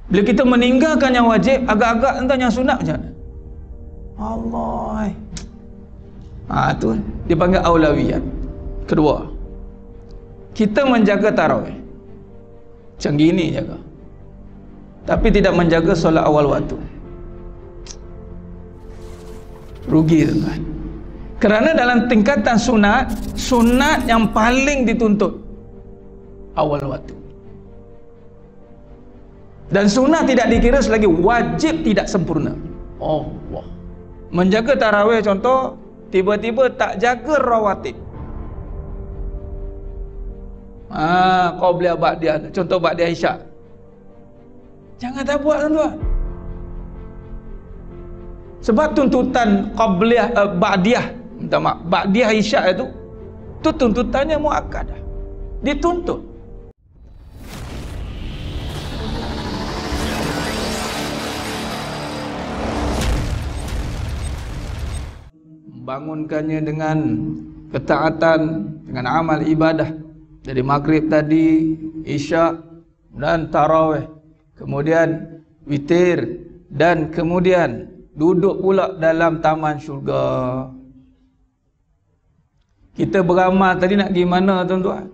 Bila kita meninggalkan yang wajib, agak-agak entah yang sunat macam mana? Allah. Tu dipanggil aulawiyat. Kedua, kita menjaga tarawih macam gini jaga, tapi tidak menjaga solat awal waktu. Rugi tuan-tuan. Kerana dalam tingkatan sunat, sunat yang paling dituntut awal waktu. Dan sunat tidak dikira selagi wajib tidak sempurna. Allah. Menjaga tarawih contoh, tiba-tiba tak jaga rawatib. Qabliyah ba'diyah, contoh ba'diyah isyak. Jangan tak buat tuan-tuan. Sebab tuntutan qabliyah ba'diyah, minta maaf, ba'diyah isyak itu tuntutannya muakkadah. Dituntut. Bangunkannya dengan ketaatan, dengan amal ibadah dari maghrib tadi, isyak dan tarawih, kemudian witir, dan kemudian duduk pula dalam taman syurga. Kita beramal tadi nak pergi mana tuan-tuan?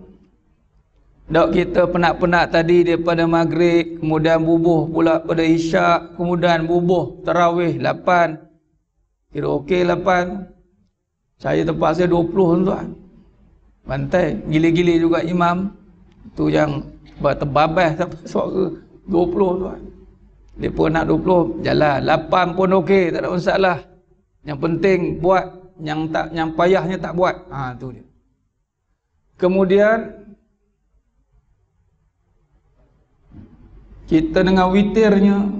Dok kita penat-penat tadi daripada maghrib, kemudian bubuh pula pada isyak, kemudian bubuh tarawih 8. Kira okey 8. Saya terpaksa 20 tuan. Bantai, gili-gili juga imam. Tu yang terbabas suara 20 tuan. Depa nak 20, jalan. 8 pun okey, tak ada masalah. Yang penting buat, yang payahnya tak buat. Tu dia. Kemudian kita dengan witirnya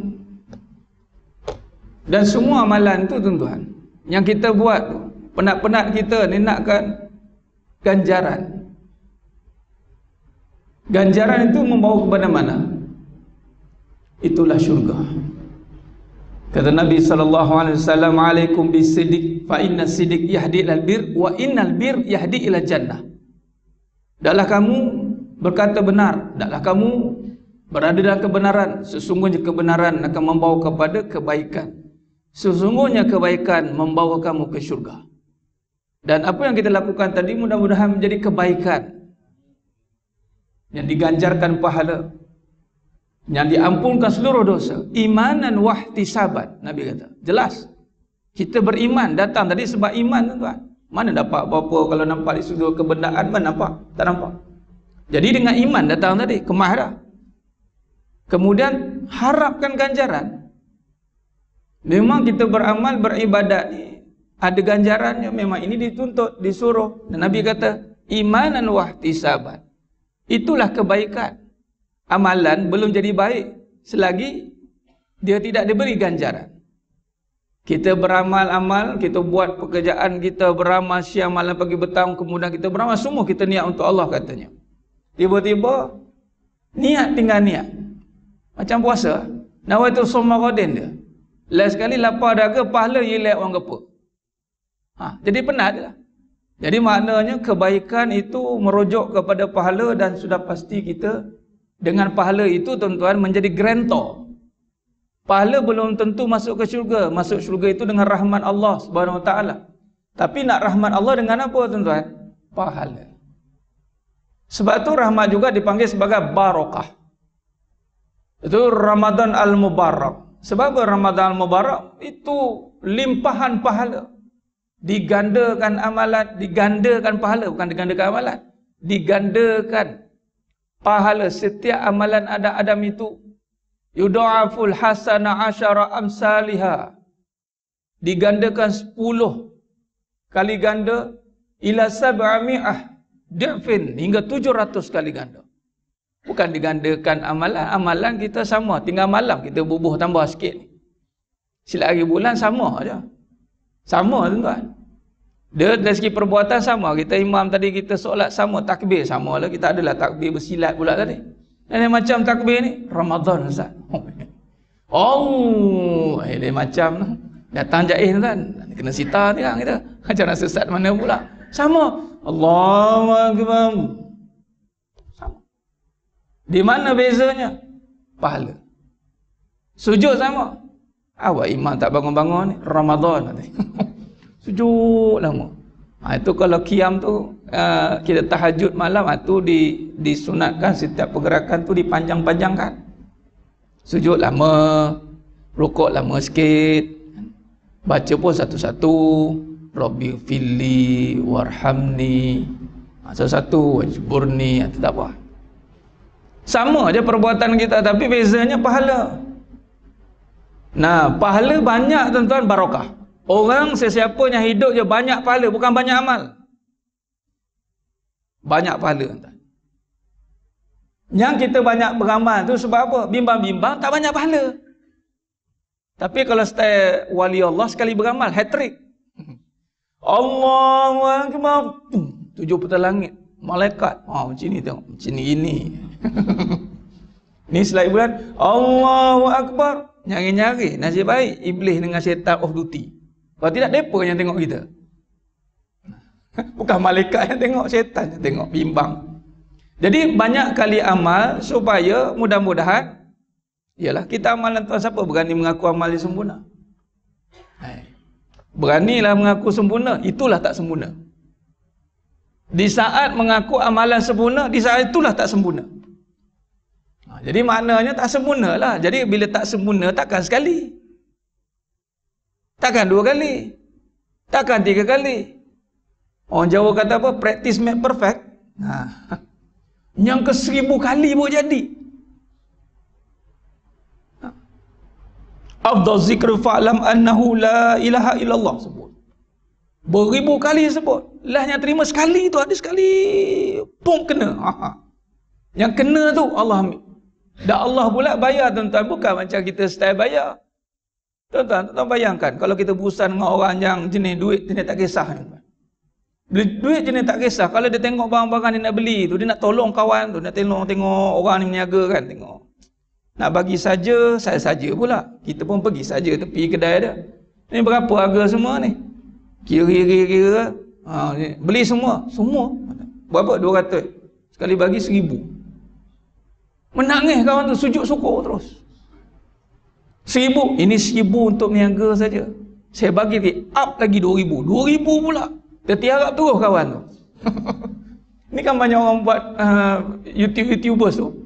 dan semua amalan tu tuan-tuan yang kita buat tu, penat-penat kita ni nakkan ganjaran. Ganjaran itu membawa kepada mana? Itulah syurga. Kata Nabi SAW, alaikum bisidik, fa inna sidik yahdi ilal bir, wa innal bir yahdi ilal jannah. Daklah kamu berkata benar, daklah kamu berada dalam kebenaran, sesungguhnya kebenaran akan membawa kepada kebaikan. Sesungguhnya kebaikan membawa kamu ke syurga. Dan apa yang kita lakukan tadi mudah-mudahan menjadi kebaikan yang diganjarkan pahala, yang diampunkan seluruh dosa, imanan wahtisaban. Nabi kata jelas kita beriman datang tadi sebab iman tuan-tuan. Mana dapat apa-apa kalau nampak di sudut kebenaran? Mana nampak? Tak nampak. Jadi dengan iman datang tadi, kemah dah. Kemudian harapkan ganjaran. Memang kita beramal, beribadat ni ada ganjarannya, memang ini dituntut, disuruh. Dan Nabi kata imanan wahtisaban. Itulah kebaikan. Amalan belum jadi baik selagi dia tidak diberi ganjaran. Kita beramal-amal, kita buat pekerjaan, kita beramal siang malam pagi petang, kemudian kita beramal semua kita niat untuk Allah katanya. Tiba-tiba niat tinggal niat. Macam puasa, nawaitu shauma ghadin dia. Last sekali lapar dahaga, pahala yelek orang gepa. Jadi penat lah. Jadi maknanya kebaikan itu merujuk kepada pahala, dan sudah pasti kita dengan pahala itu tuan-tuan menjadi grantor. Pahala belum tentu masuk ke syurga. Masuk syurga itu dengan rahmat Allah Subhanahu Wa Taala. Tapi nak rahmat Allah dengan apa tuan-tuan? Pahala. Sebab tu rahmat juga dipanggil sebagai barakah. Itu Ramadan Al-Mubarak. Sebab Ramadan Al-Mubarak itu limpahan pahala. Digandakan amalan, digandakan pahala, bukan digandakan amalan. Digandakan pahala. Setiap amalan Adam itu yudha'aful hasana asyara amsalihha. Digandakan 10 kali ganda ila sab'ami'ah di'fin, hingga 700 kali ganda. Bukan digandakan amalan. Amalan kita sama, tinggal malam kita bubuh tambah sikit. Silap hari bulan sama aja. Sama tuan-tuan. Dia dari segi perbuatan sama. Kita imam tadi kita solat sama, takbir sama lah. Kita adalah takbir bersilat pula tadi. Dan macam takbir ni Ramadan Ustaz. Dia macam datang jaiz tuan. Kena sita ni kan kita. Macam nak sesat mana pula. Sama. Allahu Akbar. Sama. Di mana bezanya? Pahala. Sujud sama. Awak imam tak bangun-bangun ni Ramadan nanti. Sujud lama. Itu kalau qiyam tu kita tahajud malam tu disunatkan setiap pergerakan tu dipanjang-panjangkan. Sujud lama, rukuk lama sikit. Baca pun satu-satu. Rabbi fili warhamni. Satu-satu wajburni, itu tak apa. Sama aja perbuatan kita, tapi bezanya pahala. Nah, pahala banyak tuan-tuan, barakah. Orang sesiapa yang hidup je banyak pahala, bukan banyak amal. Banyak pahala tuan. Yang kita banyak beramal tu sebab apa? Bimbang-bimbang tak banyak pahala. Tapi kalau stay wali Allah sekali beramal, hat-trick. Allahu Akbar. 7 petal langit. Malaikat. Macam ni tengok. Macam ni gini. Ni selai bulan. Allahu Akbar. Nyari-nyari. Nasib baik. Iblis dengan syaitan off duty. Kalau tidak, mereka yang tengok kita. Bukan malaikat yang tengok. Syaitan yang tengok. Bimbang. Jadi banyak kali amal supaya mudah-mudahan ialah kita amalan tuan. Siapa berani mengaku amal dia sempurna? Beranilah mengaku sempurna, itulah tak sempurna. Di saat mengaku amalan sempurna, di saat itulah tak sempurna. Jadi maknanya tak sempurna lah. Jadi bila tak sempurna, takkan sekali, takkan 2 kali, takkan 3 kali. Orang Jawa kata apa? Practice make perfect. Yang ke 1000 kali pun jadi. Afdal zikr fa'lam annahu la ilaha illallah sebut. Beribu kali sebut. Lahnya terima sekali tu, ada sekali pum kena. Yang kena tu Allah ambil. Dan Allah pula bayar tuan-tuan, bukan macam kita style bayar. Tuan-tuan bayangkan kalau kita berurusan dengan orang yang jenis duit jenis tak kisah. Duit jenis tak kisah. Kalau dia tengok barang-barang dia nak beli tu, dia nak tolong kawan tu, nak tengok orang ni meniaga kan, tengok. Nak bagi saja, saya saja pula. Kita pun pergi saja tepi kedai dia. Ni berapa harga semua ni? Kira-kira. Beli semua. Semua. Berapa? 200. Sekali bagi 1000. Menangis kawan tu, sujud syukur terus. 1000. Ini 1000 untuk niaga saja. Saya bagi dia up lagi 2000. 2000 pula. Dia tiarap terus kawan tu. Ni kan banyak orang buat YouTubers tu.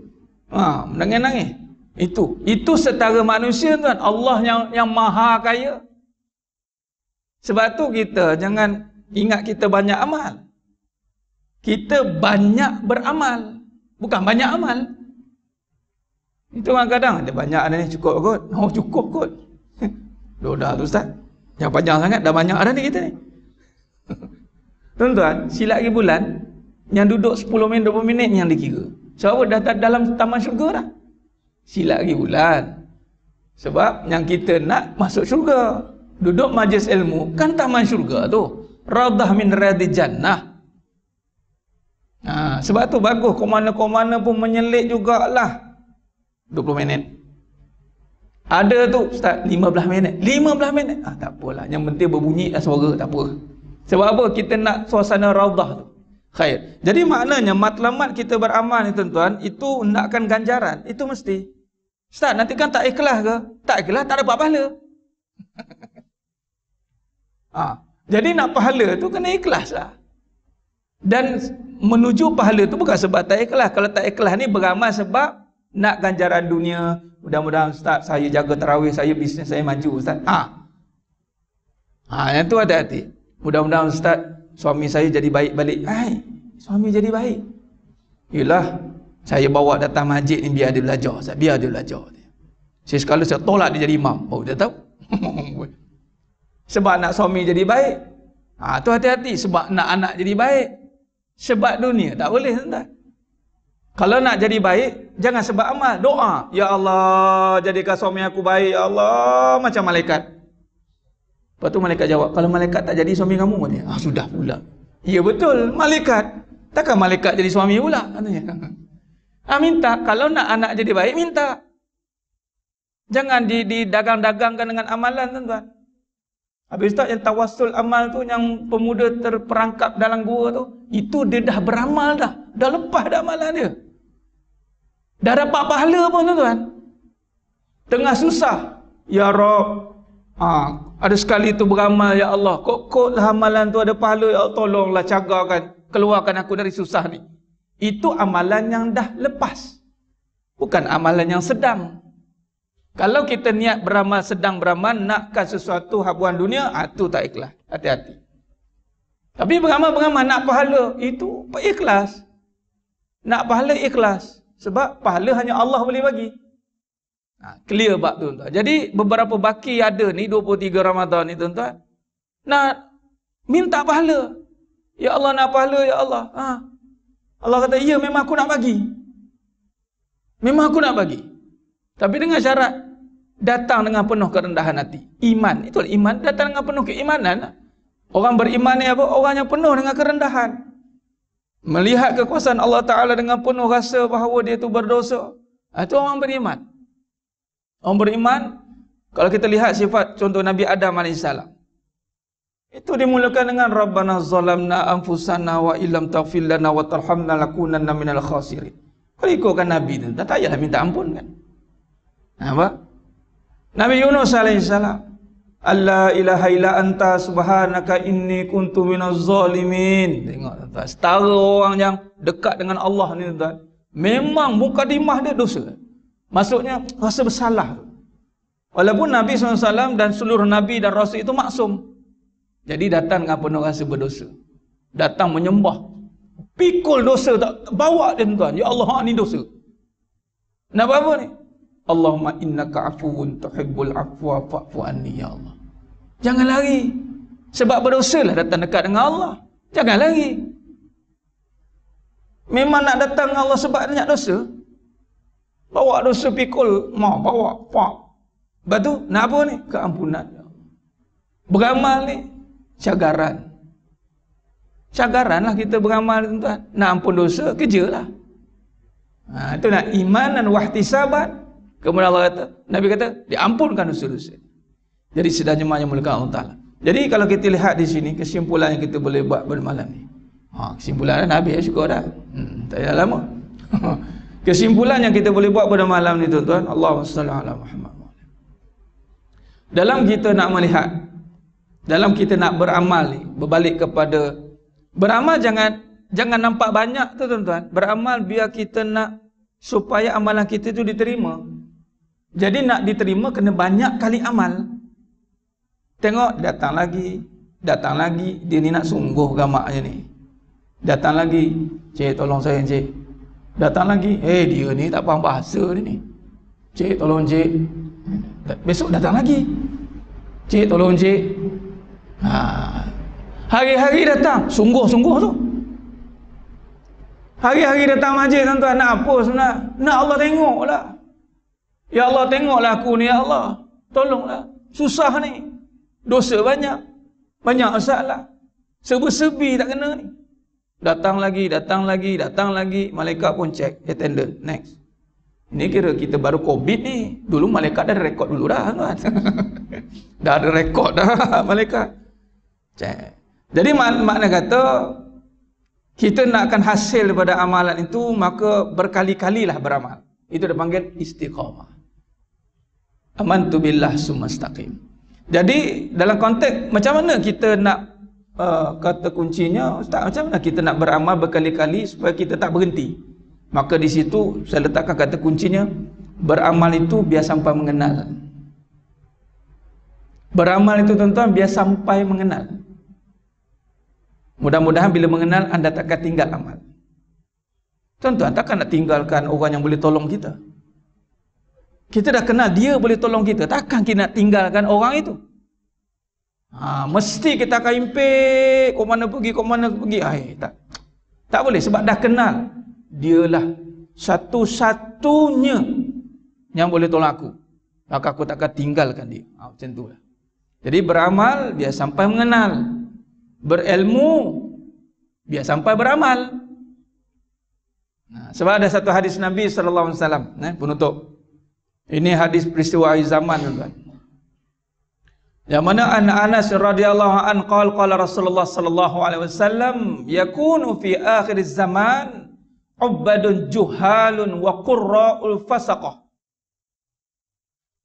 Menangis-nangis. Itu setara manusia tuan. Allah yang maha kaya. Sebab tu kita jangan ingat kita banyak amal. Kita banyak beramal, bukan banyak amal. Itu kadang-kadang ada banyak ada ni, cukup kot. Cukup kot. Dah tu Ustaz. Yang panjang sangat dah banyak ada ni kita ni. Tuan-tuan, silat lagi bulan yang duduk 10 minit 20 minit yang dikira. Sebab dah dalam taman syurga dah. Silat lagi bulan. Sebab yang kita nak masuk syurga. Duduk majlis ilmu kan taman syurga tu. Radah min riyadil jannah. Sebab tu bagus komanda-komanda pun menyelit jugalah 20 minit. Ada tu Ustaz 15 minit. 15 minit. Tak apalah, yang penting berbunyi suara, tak apa. Sebab apa? Kita nak suasana radah tu. Khair. Jadi maknanya matlamat kita beramal ni tuan-tuan, itu nakkan ganjaran, itu mesti. Ustaz, nanti kan tak ikhlas ke? Tak ikhlas, tak dapat pahala. Jadi nak pahala tu kena ikhlas lah. Dan menuju pahala tu bukan sebab tak ikhlas. Kalau tak ikhlas ni beramal sebab nak ganjaran dunia. Mudah-mudahan Ustaz, saya jaga tarawih, saya bisnes saya maju Ustaz. Yang tu hati-hati. Mudah-mudahan Ustaz, suami saya jadi baik balik. Suami jadi baik. Yelah, saya bawa datang masjid ni biar dia belajar Ustaz. Biar dia belajar. Sekali saya tolak dia jadi imam. Dia tahu. Sebab nak suami jadi baik. Tu hati-hati. Sebab nak anak jadi baik. Sebab dunia tak boleh tuan-tuan. Kalau nak jadi baik, jangan sebab amal. Doa. Ya Allah, jadikan suami aku baik. Ya Allah, macam malaikat. Lepas tu malaikat jawab, kalau malaikat tak jadi suami kamu, dia, sudah pula. Ya betul, malaikat. Takkan malaikat jadi suami pula? Katanya. Minta. Kalau nak anak jadi baik, minta. Jangan didagang-dagangkan dengan amalan tuan-tuan. Habis Ustaz, yang tawassul amal tu, yang pemuda terperangkap dalam gua tu, itu dia dah beramal dah. Dah lepas dah amalan dia. Dah dapat pahala pun tuan-tuan. Tengah susah, ya Rabb, ada sekali tu beramal, ya Allah, koklah amalan tu ada pahala, ya Allah, tolonglah cagakan, keluarkan aku dari susah ni. Itu amalan yang dah lepas, bukan amalan yang sedang. Kalau kita niat beramal sedang beramal, nakkan sesuatu habuan dunia, itu tak ikhlas. Hati-hati. Tapi beramal-beramal nak pahala, itu ikhlas. Nak pahala ikhlas. Sebab pahala hanya Allah boleh bagi. Clear bab tu tuan. Jadi beberapa baki ada ni 23 Ramadan ni tuan-tuan, nak minta pahala. Ya Allah, nak pahala, ya Allah. Allah kata, ya memang aku nak bagi. Memang aku nak bagi. Tapi dengan syarat datang dengan penuh kerendahan hati. Iman, itulah iman, datang dengan penuh keimanan. Orang beriman ni apa? Orang yang penuh dengan kerendahan. Melihat kekuasaan Allah Ta'ala dengan penuh rasa bahawa dia tu berdosa. Itu orang beriman. Orang beriman, kalau kita lihat sifat contoh Nabi Adam AS, itu dimulakan dengan Rabbana zalamna anfusana wa illam taghfir lana wa tarhamna lakunanna minal khasirin. Kalau ikutkan Nabi tu, tak payahlah minta ampun kan. Apa? Nabi Yunus AS, Allah ilaha illa anta subhanaka inni kuntu minaz zalimin. Tengok tuan-tuan, setara orang yang dekat dengan Allah ni tuan, memang mukadimah dia dosa. Maksudnya rasa bersalah. Walaupun Nabi SAW dan seluruh Nabi dan Rasul itu maksum. Jadi datang dengan penuh rasa berdosa. Datang menyembah. Pikul dosa, tak bawa dia tuan. Ya Allah, ni dosa. Nak buat apa ni? Allahumma innaka afuwun tuhibbul afwa fa'fu anni ya Allah. Jangan lari. Sebab berdosa lah datang dekat dengan Allah. Jangan lari. Memang nak datang dengan Allah sebab banyak dosa. Bawa dosa pikul, bawa, pak. Lepas tu, nak apa ni? Keampunan. Beramal ni, cagaran. Cagaran lah kita beramal, tuan. Nak ampun dosa, kerjalah. Itu nak iman dan wahtisaban. Kemudian Allah kata, Nabi kata, diampunkan dosa-dosa. Jadi sedang jemaah yang muliakan Allah Ta'ala. Jadi kalau kita lihat di sini, kesimpulan yang kita boleh buat pada malam ni. Kesimpulan Nabi ya, syukur dah. Tak payah lama. Kesimpulan yang kita boleh buat pada malam ni tuan-tuan, Allahumma salli ala Muhammad. Dalam kita nak melihat, dalam kita nak beramal ni, berbalik kepada beramal, jangan nampak banyak tu tuan-tuan. Beramal biar kita nak supaya amalan kita tu diterima. Jadi nak diterima kena banyak kali amal. Tengok datang lagi, dia ni nak sungguh gamaknya ni. Datang lagi, cik tolong saya cik. Datang lagi, dia ni tak faham bahasa ni. Cik tolong cik. Besok datang lagi. Cik tolong cik. Hari-hari datang, sungguh-sungguh tu. Hari-hari datang masjid tuan-tuan, nak apa sebenarnya? Nak Allah tengoklah. Ya Allah, tengoklah aku ni ya Allah. Tolonglah. Susah ni. Dosa banyak. Banyak masalah. Serba-serbi tak kena ni. Datang lagi. Malaikat pun check attendance. Next. Ini kira kita baru COVID ni. Dulu malaikat dah ada rekod dulu dah kan. Dah ada rekod dah malaikat. Check. Jadi makna kata, kita nakkan hasil daripada amalan itu, maka berkali-kalilah beramal. Itu dipanggil istiqamah. Amantu billah sumastaqim. Jadi dalam konteks macam mana kita nak kata kuncinya, Ustaz, macam mana kita nak beramal berkali-kali supaya kita tak berhenti? Maka di situ saya letakkan kata kuncinya, beramal itu biar sampai mengenal. Beramal itu tuan-tuan biar sampai mengenal. Mudah-mudahan bila mengenal anda takkan tinggal amal. Tuan-tuan takkan nak tinggalkan orang yang boleh tolong kita. Kita dah kenal dia boleh tolong kita, takkan kita nak tinggalkan orang itu. Mesti kita akan impik, kau mana pergi. Tak boleh, sebab dah kenal. Dialah satu-satunya yang boleh tolong aku. Maka aku takkan tinggalkan dia. Macam tu lah. Jadi beramal biar sampai mengenal. Berilmu biar sampai beramal. Sebab ada satu hadis Nabi SAW, penutup. Ini hadis peristiwa akhir zaman tuan. Yang mana Anas radhiyallahu an qala Rasulullah sallallahu alaihi wasallam, yakunu fi akhir zaman ubadun juhalun wa qurra'ul fasaqah.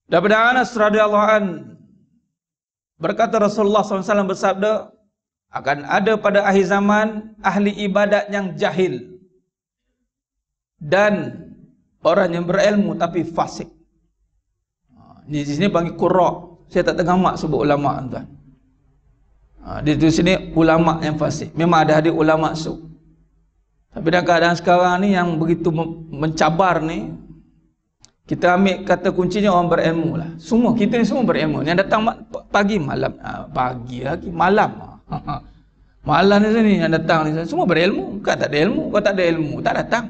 Daripada Anas radhiyallahu an, berkata Rasulullah SAW bersabda, akan ada pada akhir zaman ahli ibadat yang jahil dan orang yang berilmu tapi fasik. Di sini panggil qurra. Saya tak tergamak sebut ulama tuan. Di sini ulama yang fasik. Memang ada hadis ulama su. Tapi dalam keadaan sekarang ni yang begitu mencabar ni, kita ambil kata kuncinya orang berilmu lah. Semua kita ni semua berilmu. Yang datang pagi malam, pagi lagi malam. Malam ni sini yang datang ni semua berilmu. Kau tak ada ilmu, kau tak ada ilmu, tak datang.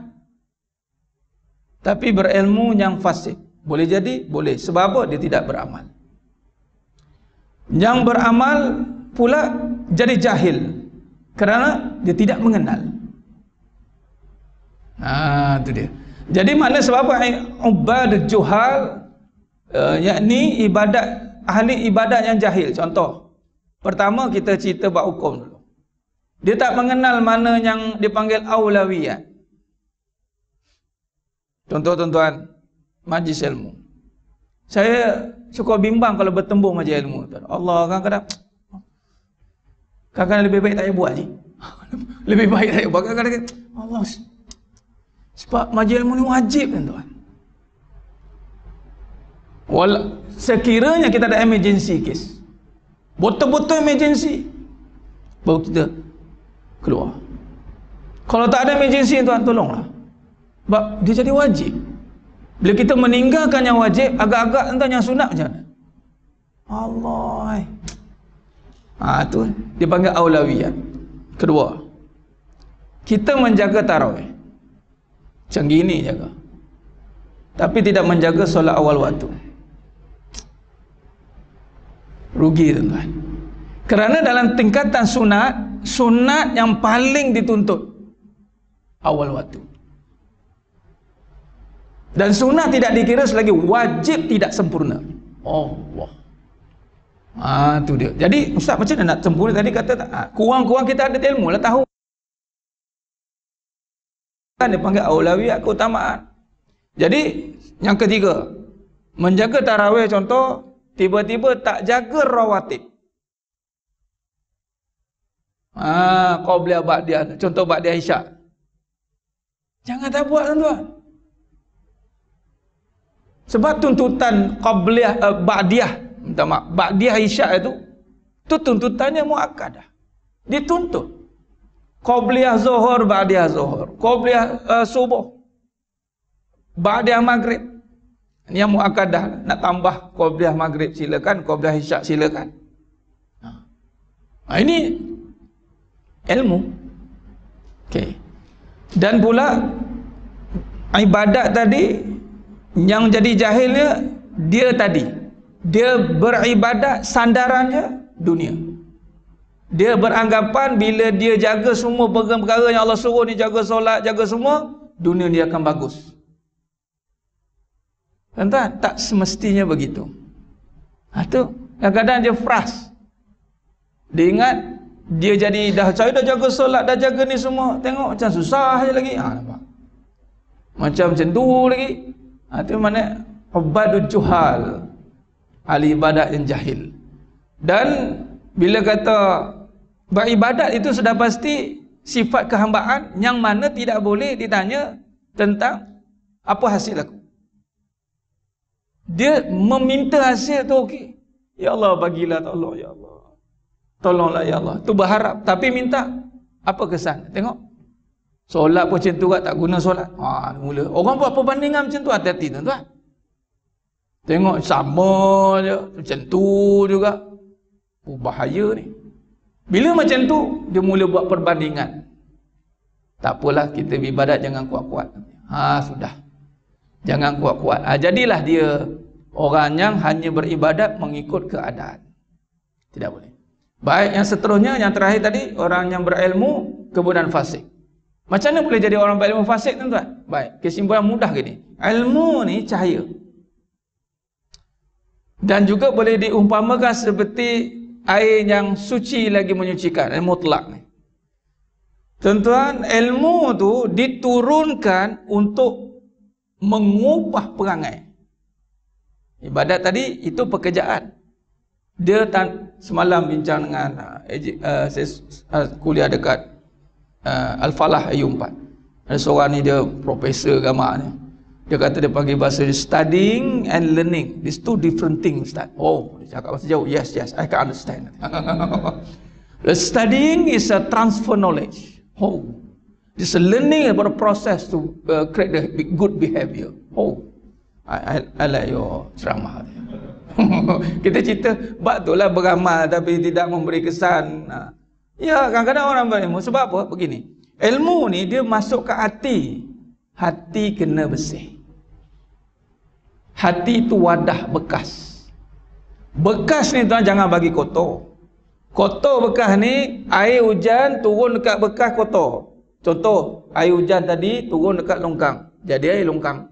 Tapi berilmu yang fasik. Boleh jadi? Boleh. Sebab apa? Dia tidak beramal. Yang beramal pula jadi jahil kerana dia tidak mengenal. Itu dia. Jadi mana sebab apa? Ubad juhal, yakni ibadat, ahli ibadat yang jahil. Contoh, pertama kita cerita bab hukum dulu. Dia tak mengenal mana yang dipanggil aulawiyat. Contoh tuan-tuan, majlis ilmu. Saya suka bimbang kalau bertembung majlis ilmu. Allah kadang-kadang lebih baik tak payah buat ni. Lebih baik tak payah buat. Kadang-kadang Allah, sebab majlis ilmu ni wajib tuan-tuan. Sekiranya kita ada emergency case, betul-betul emergency, baru kita keluar. Kalau tak ada emergency tuan, tolonglah. Sebab dia jadi wajib. Bila kita meninggalkan yang wajib, agak-agak entah yang sunat macam mana? Allah. Itu dia panggil aulawiyat. Kedua, kita menjaga tarawih. Macam gini jaga. Tapi tidak menjaga solat awal waktu. Rugi tuan-tuan. Kerana dalam tingkatan sunat yang paling dituntut awal waktu. Dan sunat tidak dikira selagi wajib tidak sempurna. Allah. Itu dia. Jadi ustaz macam mana nak sempurna? Tadi kata kurang-kurang kita ada ilmu lah, tahu. Kan dia panggil aulawiyat, keutamaan. Jadi yang ketiga, menjaga tarawih. Contoh, tiba-tiba tak jaga rawatib. Qabliyah ba'diyah. Contoh ba'diyah isyak. Jangan tak buat tuan-tuan. Sebab tuntutan qabliyah minta maaf, ba'diyah isyak itu tuntutannya muakkadah. Dituntut. Qabliyah zuhur, ba'diyah zuhur. Qabliyah subuh, ba'diyah maghrib. Ini yang muakkadah. Nak tambah qabliyah maghrib silakan, qabliyah isyak silakan. Ini ilmu. Okey. Dan pula ibadat tadi, yang jadi jahilnya dia beribadat sandarannya dunia. Dia beranggapan bila dia jaga semua perkara yang Allah suruh ni, jaga solat, jaga semua, dunia dia akan bagus. Tuan-tuan, tak semestinya begitu. Itu kadang-kadang dia frust. Dia ingat dia jadi saya dah jaga solat, dah jaga ni semua, tengok macam susah je lagi. Nampak. Macam tu lagi. Itu mana ubadul juhal, ahli ibadat yang jahil. Dan bila kata beribadat itu sudah pasti sifat kehambaan yang mana tidak boleh ditanya tentang apa hasil aku. Dia meminta hasil tu okey. Ya Allah bagilah, tolong ya Allah. Tolonglah ya Allah. Tu berharap tapi minta apa kesan? Tengok. Solat pun macam tu tak guna solat. Mula. Orang buat perbandingan macam tu, hati-hati tuan-tuan. Tengok sama je, macam tu juga. Bahaya ni. Bila macam tu, dia mula buat perbandingan. Tak apalah, kita beribadat jangan kuat-kuat. Sudah. Jangan kuat-kuat. Jadilah dia orang yang hanya beribadat mengikut keadaan. Tidak boleh. Baik, yang seterusnya, yang terakhir tadi, orang yang berilmu, kemudian fasik. Macam mana boleh jadi orang berilmu fasik tuan-tuan? Baik, kesimpulan mudah gini. Ilmu ni cahaya. Dan juga boleh diumpamakan seperti air yang suci lagi menyucikan, ilmu mutlak ni. Tuan-tuan, ilmu tu diturunkan untuk mengubah perangai. Ibadat tadi itu pekerjaan. Dia semalam bincang dengan kuliah dekat Al-Falah Ayub 4. Ada seorang ni dia profesor agama ni. Dia kata dia panggil bahasa dia studying and learning. These two different things, Ustaz. Oh, dia cakap bahasa jauh. Yes, I can understand. The studying is a transfer knowledge. Oh, this is learning about the process to create the good behavior. Oh, I like your ceramah. Kita cerita, betullah beramal tapi tidak memberi kesan. Ya, kadang-kadang orang berilmu. Sebab apa? Begini. Ilmu ni dia masuk ke hati. Hati kena bersih. Hati itu wadah bekas. Bekas ni tuan jangan bagi kotor. Kotor bekas ni, air hujan turun dekat bekas kotor. Contoh, air hujan tadi turun dekat longkang, jadi air longkang.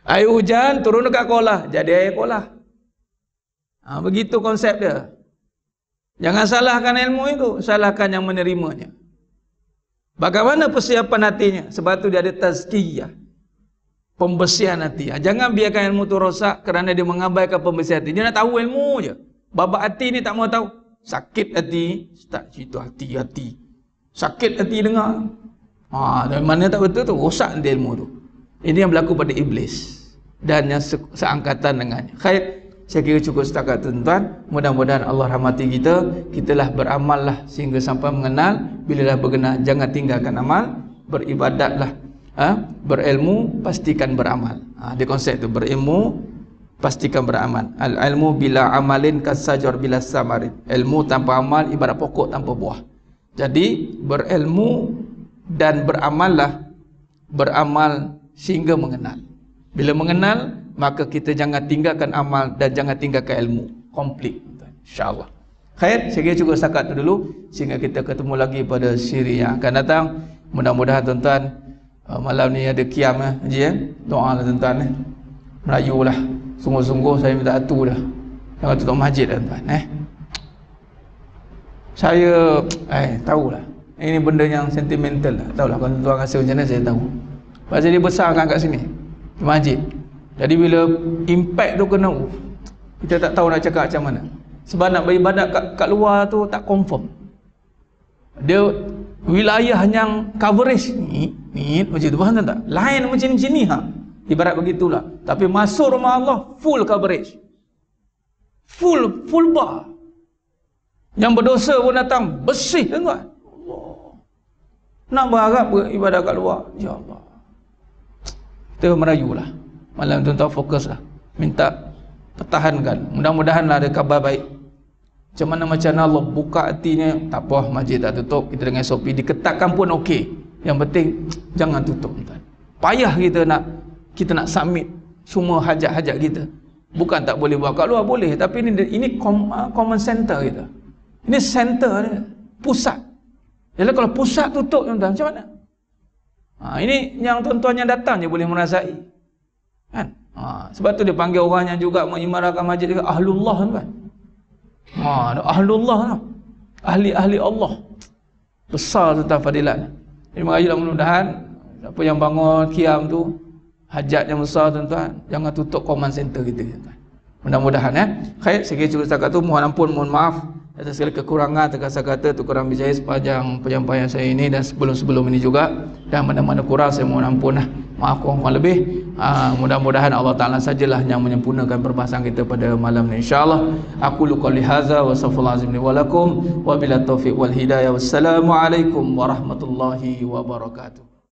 Air hujan turun dekat kolah, jadi air kolah. Begitu konsep dia. Jangan salahkan ilmu itu, salahkan yang menerimanya. Bagaimana persiapan hatinya? Sebab tu dia ada tazkiyah, pembersihan hati. Jangan biarkan ilmu tu rosak kerana dia mengabaikan pembersihan hati. Dia nak tahu ilmu je. Babak hati ni tak mau tahu. Sakit hati, start cerita hati-hati. Sakit hati dengar. Dari mana tak betul tu, rosak nanti ilmu tu. Ini yang berlaku pada iblis dan yang seangkatan dengannya. Khair, saya kira cukup setakat tu tuan. Mudah-mudahan Allah rahmati kita. Kitalah beramallah sehingga sampai mengenal. Bila dah berkenal, jangan tinggalkan amal. Beribadatlah, berilmu, pastikan beramal. Dia konsep tu, berilmu, pastikan beramal. Al-ilmu bila amalin kasajar bila samarin. Ilmu tanpa amal ibarat pokok tanpa buah. Jadi berilmu dan beramallah. Beramal sehingga mengenal. Bila mengenal, maka kita jangan tinggalkan amal dan jangan tinggalkan ilmu. Komplit, insya-Allah. Khair, saya kira cukup setakat tu dulu sehingga kita ketemu lagi pada siri yang akan datang. Mudah-mudahan tuan-tuan malam ni ada qiyam haji ya. Doalah tuan-tuan Melayu lah. Sungguh-sungguh saya minta atu dah. Jangan tutup masjid dah tuan Saya tahulah. Ini benda yang sentimental lah. Tahulah kalau tuan rasa macam mana saya tahu. Pasal dia besarkan kat sini di masjid. Jadi bila impact tu kena, kita tak tahu nak cakap macam mana. Sebab nak beribadat kat luar tu tak confirm. Dia wilayah yang coverage ni macam tu, faham tak? Lain macam ni ibarat begitulah. Tapi masuk rumah Allah full coverage. Full bar. Yang berdosa pun datang bersih tuan-tuan. Allah. Nak berharap beribadat kat luar, ya Allah. Kita merayulah. Malam tuan-tuan fokuslah. Minta pertahankan. Mudah-mudahanlah ada khabar baik. Macam mana Allah buka hatinya, tak apa, masjid tak tutup, kita dengan SOP diketatkan pun okey. Yang penting jangan tutup tuan. Payah kita nak submit semua hajat-hajat kita. Bukan tak boleh buat kat luar, boleh, tapi ini common center kita. Ini center dia, pusat. Jadi kalau pusat tutup tuan-tuan, macam mana? Ini yang tuan-tuan yang datang je boleh merasai. Kan? Sebab tu dia panggil orang yang juga mengimarahkan masjid dia ahlullah kan. Ahlullah lah. Ahli Allah. Besar tentang fadilat. Jadi merajulah mudah-mudahan siapa yang bangun qiyam tu hajat yang besar tuan-tuan, jangan tutup command center kita tuan-tuan. Mudah-mudahan Khair, saya kira cukup setakat tu. Mohon ampun, mohon maaf atas segala kekurangan, terkata-kata tu kurang bijaya sepanjang penyampaian saya ini dan sebelum-sebelum ini juga. Dan mana-mana kurang saya mohon ampun maaf kurang lebih. Mudah-mudahan Allah Ta'ala sajalah yang menyempurnakan perbahasan kita pada malam ini insyaAllah. Aku qouli hadza wa astaghfirullahal azim li wa lakum wa billahi taufiq wal hidayah. Wassalamualaikum warahmatullahi wabarakatuh.